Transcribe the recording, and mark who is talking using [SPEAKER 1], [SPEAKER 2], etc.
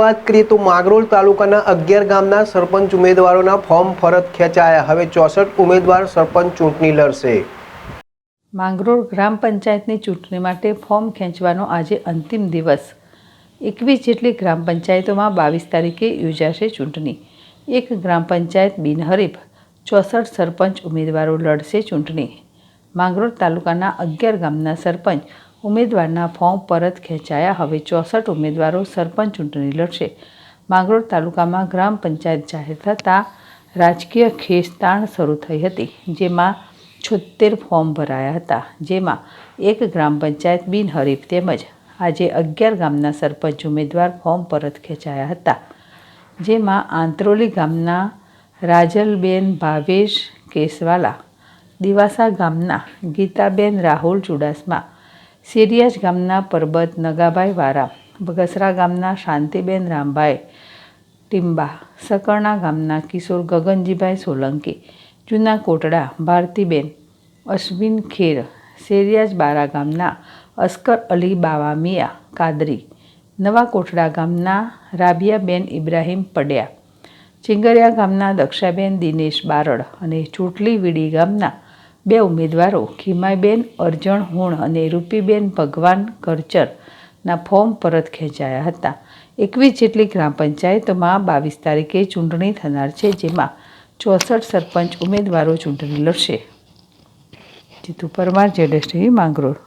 [SPEAKER 1] વાત કરીએ તો માંગરોળ તાલુકાના 11 ગામના સરપંચ ઉમેદવારોના ફોર્મ પરત ખેંચાયા। હવે 64 ઉમેદવાર સરપંચ ચૂંટણી લડશે।
[SPEAKER 2] માંગરોળ ગ્રામ પંચાયતની ચૂંટણી માટે ફોર્મ ખેંચવાનો આજે અંતિમ દિવસ। 21 જેટલી ગ્રામ પંચાયતોમાં 22 તારીખે યોજાશે ચૂંટણી। એક ગ્રામ પંચાયત બિનહરીફ 64 સરપંચ ઉમેદવારો લડશે ચૂંટણી। માંગરોળ તાલુકાના 11 ગામના સરપંચ ઉમેદવારના ફોર્મ પરત ખેંચાયા। હવે 64 ઉમેદવારો સરપંચ ચૂંટણી લડશે। માંગરોળ તાલુકામાં ગ્રામ પંચાયત જાહેર થતાં રાજકીય ખેંચતાણ શરૂ થઈ હતી, જેમાં 76 ફોર્મ ભરાયા હતા, જેમાં એક ગ્રામ પંચાયત બિનહરીફ તેમજ આજે 11 ગામના સરપંચ ઉમેદવાર ફોર્મ પરત ખેંચાયા હતા, જેમાં આંત્રોલી ગામના રાજલબેન ભાવેશ કેસવાલા, દિવાસા ગામના ગીતાબેન રાહુલ ચુડાસમા, શેરિયાજ ગામના પરબત નગાભાઈ વારા, બગસરા ગામના શાંતિબેન રામભાઈ ટીમ્બા, સકરણા ગામના કિશોર ગગનજીભાઈ સોલંકી, જૂના કોટડા ભારતીબેન અશ્વિન ખેર, શેરિયાજ બારા ગામના અસ્કર અલી બાવા મિયા કાદરી, નવા કોટડા ગામના રાબિયાબેન ઇબ્રાહીમ પડિયા, ચિંગરિયા ગામના દક્ષાબેન દિનેશ બારડ અને ચોટલી વીડી ગામના 2 ઉમેદવારો ખીમાઈબેન અરજણ હુણ અને રૂપીબેન ભગવાન કરચરના ફોર્મ પરત ખેંચાયા હતા। 21 જેટલી ગ્રામ પંચાયતોમાં 22 તારીખે ચૂંટણી થનાર છે, જેમાં 64 સરપંચ ઉમેદવારો ચૂંટણી લડશે। Jitu Parmar, ZS TV, Mangrol.